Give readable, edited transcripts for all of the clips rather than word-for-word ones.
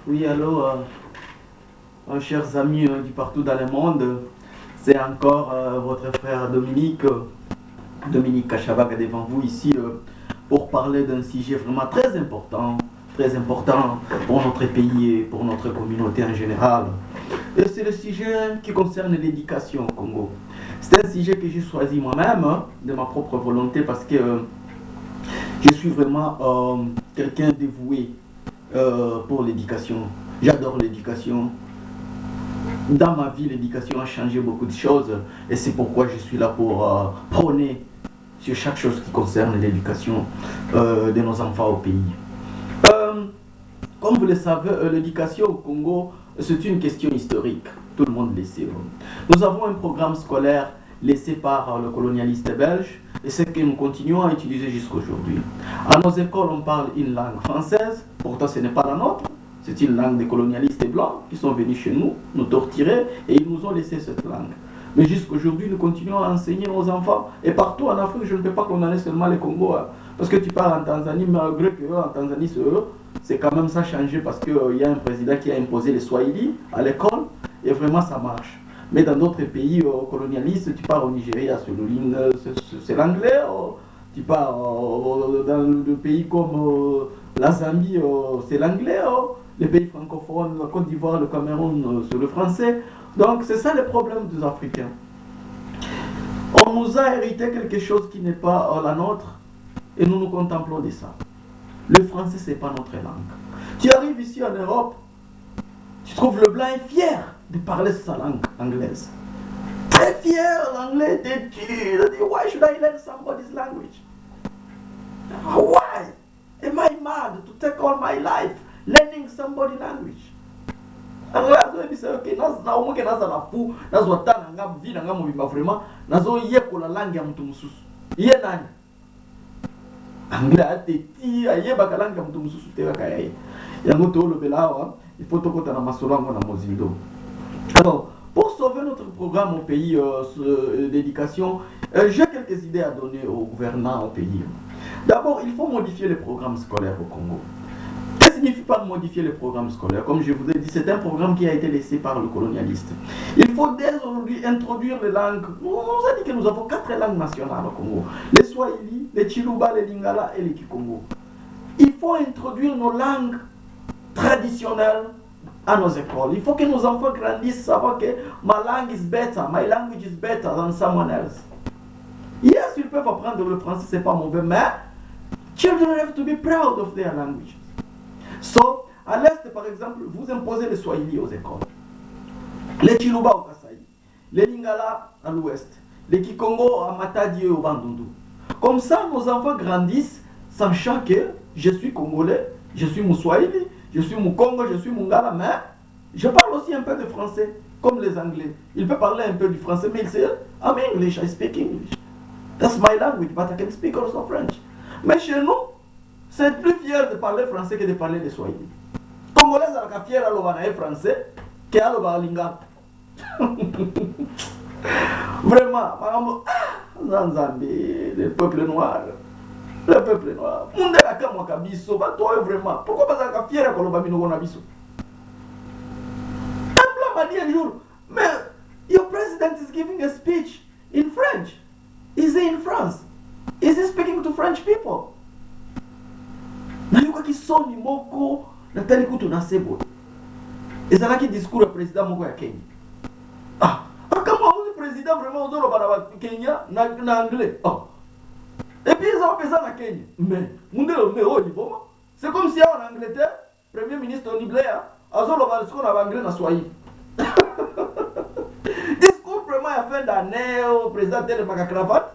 Oui, allô, chers amis du partout dans le monde, c'est encore votre frère Dominique, Dominique Kachabaga devant vous ici pour parler d'un sujet vraiment très important pour notre pays et pour notre communauté en général. Et c'est le sujet qui concerne l'éducation au Congo. C'est un sujet que j'ai choisi moi-même, de ma propre volonté, parce que je suis vraiment quelqu'un dévoué pour l'éducation. J'adore l'éducation. Dans ma vie, l'éducation a changé beaucoup de choses et c'est pourquoi je suis là pour prôner sur chaque chose qui concerne l'éducation de nos enfants au pays. Comme vous le savez, l'éducation au Congo, c'est une question historique. Tout le monde le sait. Nous avons un programme scolaire laissé par le colonialiste belge et c'est que nous continuons à utiliser jusqu'à aujourd'hui. À nos écoles, on parle une langue française, pourtant ce n'est pas la nôtre. C'est une langue des colonialistes blancs qui sont venus chez nous, nous torturer et ils nous ont laissé cette langue. Mais jusqu'aujourd'hui, nous continuons à enseigner nos enfants. Et partout en Afrique, je ne peux pas condamner seulement les Congo. Parce que tu parles en Tanzanie, malgré que en Tanzanie, c'est quand même ça changé parce qu'il y a un président qui a imposé les Swahili à l'école et vraiment ça marche. Mais dans d'autres pays colonialistes, tu pars au Nigeria, c'est l'anglais. Tu pars dans des pays comme la Zambie, c'est l'anglais. Les pays francophones, la Côte d'Ivoire, le Cameroun, c'est le français. Donc c'est ça le problème des Africains. On nous a hérité quelque chose qui n'est pas la nôtre et nous nous contemplons de ça. Le français, c'est pas notre langue. Tu arrives ici en Europe, tu trouves le blanc est fier de parler sa langue anglaise. Très fier, l'anglais est dur. Il dit, why should I learn somebody's language? Why am I mad to take all my life learning somebody's language? Alors, ok, naomuke naza na fu, nazo tana ngam vina ngam mobimba vraiment, nazo yeko la langue ya mtu mususu. Iye nani? Anglais ateti ayeba ka langue ya mtu mususu te kaka yaye. Yango to lobela awa, il faut tokota na masolongo na mozindo. Alors, pour sauver notre programme au pays d'éducation, j'ai quelques idées à donner aux gouvernants au pays. D'abord, il faut modifier les programmes scolaires au Congo. Ça ne signifie pas modifier le programme scolaire. Comme je vous ai dit, c'est un programme qui a été laissé par le colonialiste. Il faut dès aujourd'hui introduire les langues. On nous a dit que nous avons 4 langues nationales au Congo. Les Swahili, les Chiluba, les Lingala et les Kikongo. Il faut introduire nos langues traditionnelles à nos écoles. Il faut que nos enfants grandissent savant que ma langue is better, my language is better than someone else. Yes, ils peuvent apprendre le français, c'est pas mauvais, mais children have to be proud of their language. So, à l'est, par exemple, vous imposez les Swahili aux écoles, les Chiluba au Kasaï, les Lingala à l'ouest, les Kikongo à Matadi et au Bandundu. Comme ça, nos enfants grandissent, sachant que je suis Congolais, je suis Mouswahili, je suis Moukongo, je suis Mungala, mais je parle aussi un peu de français, comme les Anglais. Ils peuvent parler un peu du français, mais ils disent, I'm English, I speak English. That's my language, but I can speak also French. Mais chez nous, c'est plus fier de parler français que de parler le Swahili. Congolais, c'est fier à l'ouvrir français qu'à l'ouvrir lingala. Vraiment, Zanzambi, le peuple noir. Le peuple noir. Monde la kama kabiso, ba toi vraiment. Pourquoi pas ça fier à l'ouvrir bino na biso? Un blanc m'a dit un jour, mais your president is giving a speech in French. Is he in France? Is he speaking to French people? Nayoka ki soni moko natali kutu na sebo. Ezalaki discours ya président moko ya Kenya. Ah, kama on président vraiment ozolo bana Kenya na anglais. Oh. Et puis ils ont fait ça na Kenya. Mais mundelo me o liboma. C'est comme si en Angleterre, premier ministre Tony Blair azolo bana discours na anglais na Swahili. Discours vraiment à fin d'année au président de la cravate.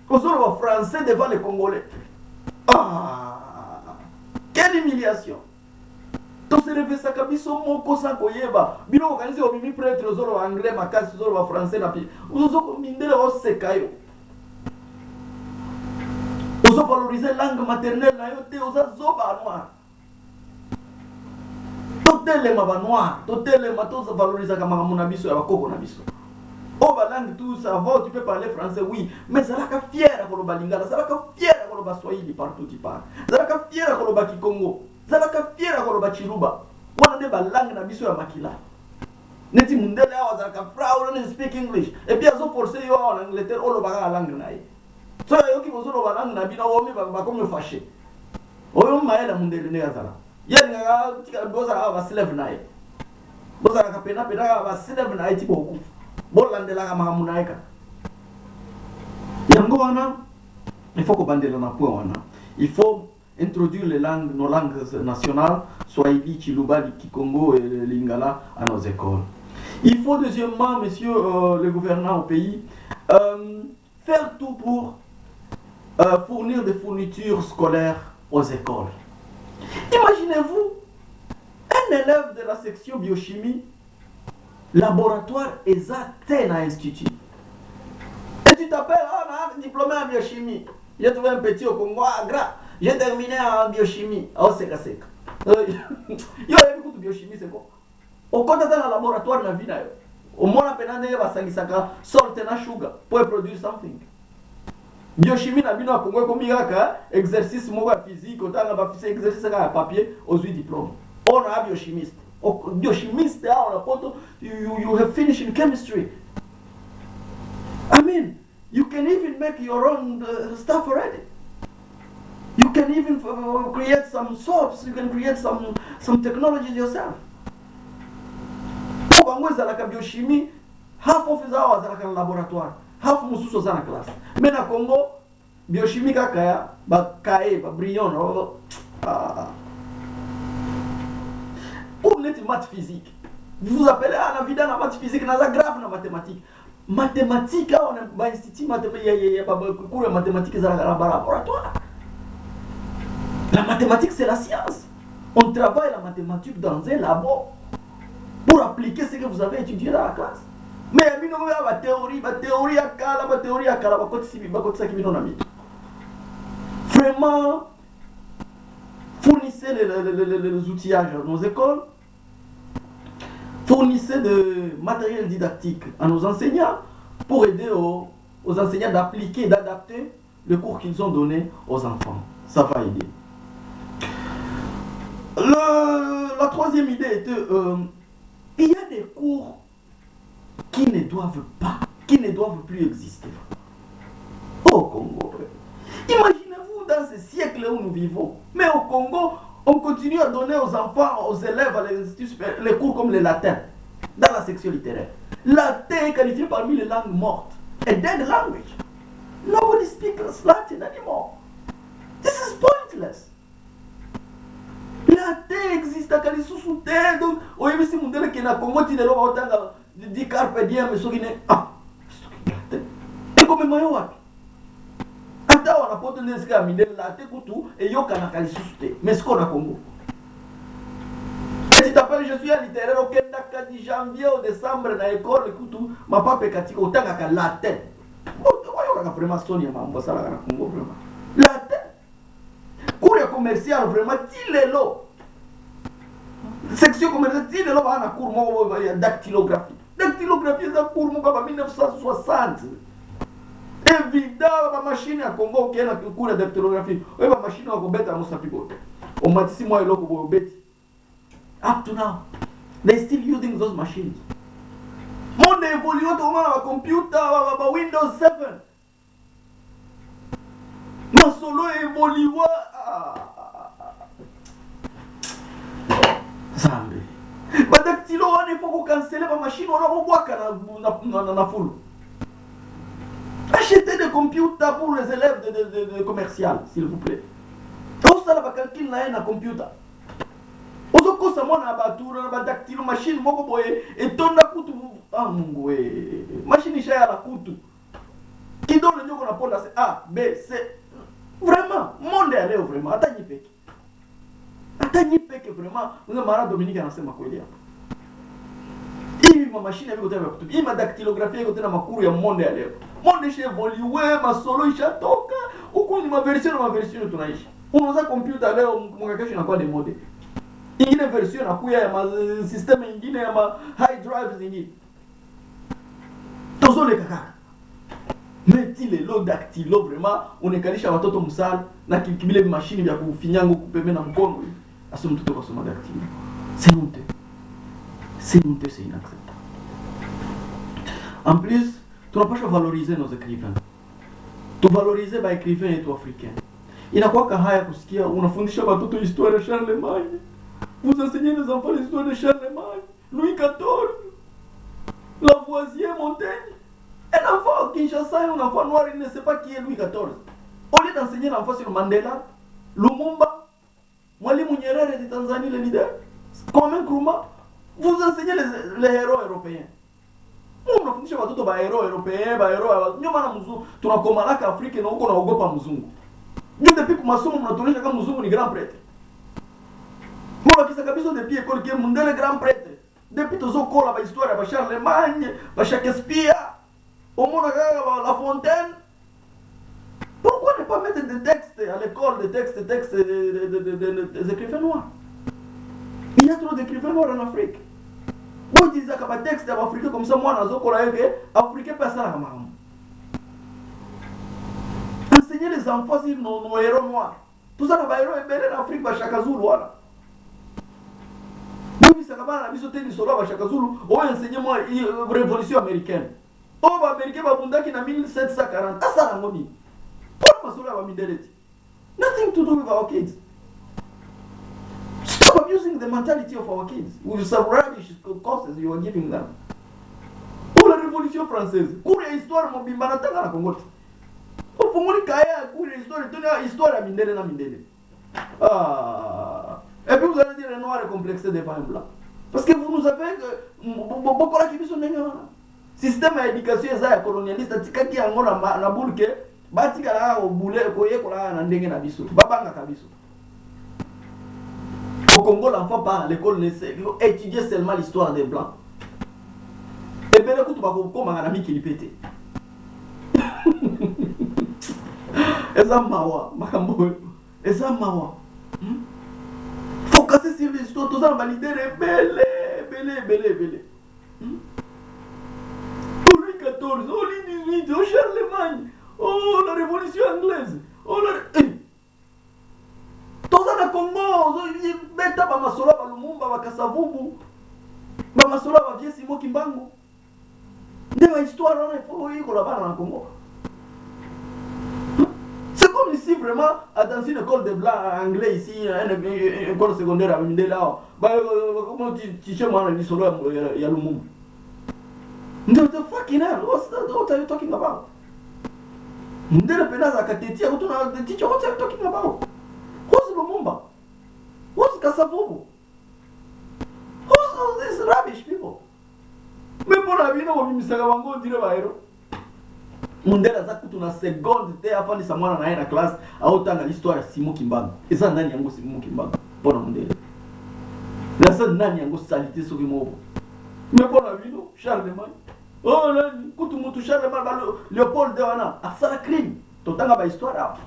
Ozolo français devant les Congolais. Ah! Quelle humiliation! Donc c'est levé ça kabiso moko sans koyeba. Bino organiser au mimi prêtre ozolo anglais makasi ozolo français na pi. Ozo mindele o sekayo. Ozo valoriser langue maternelle na yo te oza zoba noir. Totelema ba noir, totelema toza valoriser kama muna biso ya bakoko na biso. Oh ba langue tout ça va, tu peux parler français oui, mais ça la fier à koloba lingala, ça la fier à koloba swahili partout tu parles. Ça la fier à koloba kikongo, ça la fier à koloba chiluba. wana nde ba langue na biso ya makila neti mundele awa zalaka proud and speak English et puis azo forcer yo en Angleterre o lobaka la langue na ye so yoki bozo loba langue na bino omi ba comme fâché oyo maela mundele ne azala yenga tika boza ba slave na ye boza ka pena ba slave na ye tipo okufa bolandela ka makamuna eka yango wana il faut kobandela na point wana il faut introduire les langues, nos langues nationales, Swahili, Chiluba, Kikongo et Lingala à nos écoles. Il faut deuxièmement, monsieur le gouverneur au pays, faire tout pour fournir des fournitures scolaires aux écoles. Imaginez-vous, un élève de la section biochimie, laboratoire exact à institut. Et tu t'appelles, on a diplômé en biochimie. J'ai trouvé un petit au Congo, j'ai terminé en biochimie. Oh, c'est cassé. Yo, écoute, biochimie, c'est quoi? Au compte dans le laboratoire, la vie, au moins, on a saka sorte na sugar pour produire something. Biochimie, na bino Congo, comme il y a exercice physique, on a fait exercice à papier aux 8 diplômes. On a biochimiste. Biochimiste, on a photo, you have finished in chemistry. I mean, you can even make your own stuff already. You can even create some soaps. You can create some technologies yourself. Bango ezalaka biochimie, half of eza azalaka na laboratoire, half mususu za na classe. Mais na Congo, biochimie kaka ya ba kae, ba brillant, comme net maths physique. Vous vous appelez à la vie dans la maths physique, na za grave na mathématiques. Mathématiques, on a ba institut mathématique, ba cours de mathématiques za na laboratoire. La mathématique, c'est la science. On travaille la mathématique dans un labo pour appliquer ce que vous avez étudié dans la classe. Mais il y a une théorie, vraiment, fournissez les outillages à nos écoles, fournissez de matériel didactique à nos enseignants pour aider aux enseignants d'appliquer, d'adapter le cours qu'ils ont donné aux enfants. Ça va aider. La troisième idée était, il y a des cours qui ne doivent plus exister. Au Congo, imaginez-vous dans ce siècle où nous vivons, mais au Congo, on continue à donner aux enfants, aux élèves, à les cours comme le latin, dans la section littéraire. Latin est qualifié parmi les langues mortes. A dead language. Nobody speaks Latin anymore. This is pointless. La terre existe à Kalisusu terre donc au yebisi mundele ke na Congo ti lelo otanga di carpe diem so ki ne et comme mayo wapi ata wana poto neska mindele la terre kutu et yoka na Kalisusu terre mais ce qu'on a Congo et tu t'appelles je suis un littéraire au Kenda di janvier au décembre na école kutu ma papa katika otanga ka la terre bon yo ka vraiment sonia mambo sala na Congo vraiment la terre cours commercial vraiment tilelo section commerciale tilelo ba na cours mo dactylographie c'est un cours mo ba 1960 évidemment ba machine ya Congo qui est na cours de dactylographie ouais ba machine ko beta mo sapi ko o matisi mo eloko bo beti up to now they still using those machines monde évolue to ma computer ba Windows 7 ma solo évolue Zambi. Badactylo on il faut qu'on cancelle la machine on a boire na full. Achetez des computers pour les élèves de commercial s'il vous plaît. On ça va calculer na computer. Ozo kosa mona batura na badactylo machine moko boye et tonda kutu mungu we. Machine ishaya la kutu. Kidogo nyoko na ponda c'est A B C. Vraiment monde allé vraiment atani peki. Atani peke vraiment, nous avons Dominique anasema kweli hapa. Hii machine hiyo kutaka kutumia. Hii dactylographie iko tena makuru ya monde ya leo. Monde chez évolue, masolo ishatoka. Huko ni version tunaishi. Unaweza computer leo mwaka kesho inakuwa demode. Ingine version inakuya ya system nyingine ya high drives nyingine. Tozole kaka. Meti lelo dactylo vraiment unekalisha watoto msala na kibile machine ya kufinyango kupeme na mkono. Aso mtoto kwa soma dactylo. C'est honteux. C'est honteux, c'est inacceptable. En plus, tu n'as pas à valoriser nos écrivains. Tu valoriser les écrivains et africains. Inakuwa haya kusikia unafundisha watoto histoire de Charlemagne. Vous enseignez les enfants l'histoire de Charlemagne, Louis XIV, Lavoisier, Montaigne. Un enfant au Kinshasa, un enfant noir, il ne sait pas qui est Louis XIV. Au lieu d'enseigner l'enfant sur Mandela, Lumumba, Mwalimu Nyerere de Tanzanie, le leader, Kwame Nkrumah, vous enseignez les héros européens. Unafundisha watoto ba héros européens, ba héros, ndio maana mzungu tunakomalaka Afrika na huko naogopa mzungu. Ndio depuis kumasomo mnatuonyesha kama mzungu ni grand prêtre. Moi kisa kabisa depuis école qui est mondial grand prêtre. Depuis tozokola ba histoire ba Charlemagne, ba Shakespeare, au monde La Fontaine. Pourquoi ne pas mettre des textes à l'école, des textes des écrivains noirs? Il y a trop d'écrivains noirs en Afrique. Vous dites que les textes africains comme ça, moi, je suis africain, personne n'a enseigner les enfants sur nos héros noirs. Tout ça, les héros en Afrique, Chaka Zulu, voilà. Vous savez que les soldats Chaka Zulu ont enseigné moi la révolution américaine. Oh, les Américains ont fait en 1740. Ça, c'est un nothing to do with our kids. Stop abusing the mentality of our kids with some rubbish courses you are giving them. Pour la Révolution française, cours l'histoire mon bimbana tanga na Congo. Au fond les kaya cours l'histoire tenir histoire à Mindele na Mindele. Ah. Et puis vous allez dire les noirs est complexé devant un blanc. Parce que vous nous avez beaucoup la qui sont négana. Système d'éducation est colonialiste tikaki yango na bulke batika la obule koyekola na ndenge na biso. Babanga kabiso. Au Congo, l'enfant part à l'école, étudier seulement l'histoire des Blancs. Et bien, écoute, tu vas comme un ami qui lui pétait. Et ça, mawa, et ça, mawa. Faut casser sur l'histoire, tout ça, valider les belé. Oh, Louis XIV, oh, Louis XVIII, oh, Charlemagne, oh, la Révolution anglaise, oh, la... Toza na Congo, beta ba masola ba Lumumba ba Kasavubu, ba masola ba Vieux Simon Kimbangu. De la histoire on est faut y collaborer en Congo. C'est comme ici vraiment dans une école de blanc anglais ici, une école secondaire à Mindela. Bah comment tu chez moi les solo ya Lumumba. The fucking hell, what are you talking about? Ndele penaza katetia kutuna the teacher what are you talking about? Who's Lumumba? Who's Kasavubu? Who's all these rubbish people? Mais pour la vie, on dit que on dirait baero. Mundela za kutuna seconde te afani samwana na classe a autant l'histoire Simon Kimbangu. Et ça nani yango Simon Kimbangu pour Mundela. La ça nani yango salité sur Mobo. Mais pour la vie, Charlemagne. Oh nani kutu mutu Charlemagne Léopold de wana asala crime. Totanga ba histoire.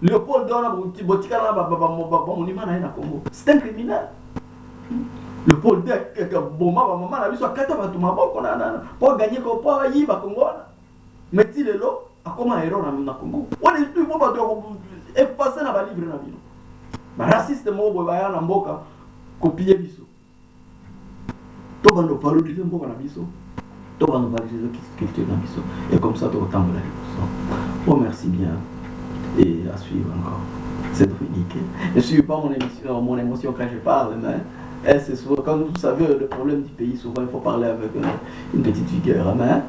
Léopold Dona Botikana Monument na Congo. C'est un criminel. Léopold de Boma, maman a vu son katama maboko pour gagner pour yiba Congo. Mais il est là, à comment héros na Congo. On est plus bon de effacer na ba livre na bino. Ba raciste mo boya na mboka copier biso. To bando valoriser mboka na biso. To bando valoriser culture na biso. Et comme ça to autant de la révolution. Oh merci bien. Et à suivre encore. C'est Dominique. Je ne suis pas mon émotion quand je parle, mais c'est souvent, quand vous savez le problème du pays, souvent il faut parler avec une petite vigueur. Mais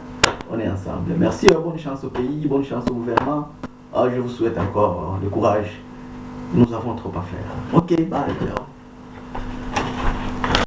on est ensemble. Merci, bonne chance au pays, bonne chance au gouvernement. Je vous souhaite encore le courage. Nous avons trop à faire. Ok, bye.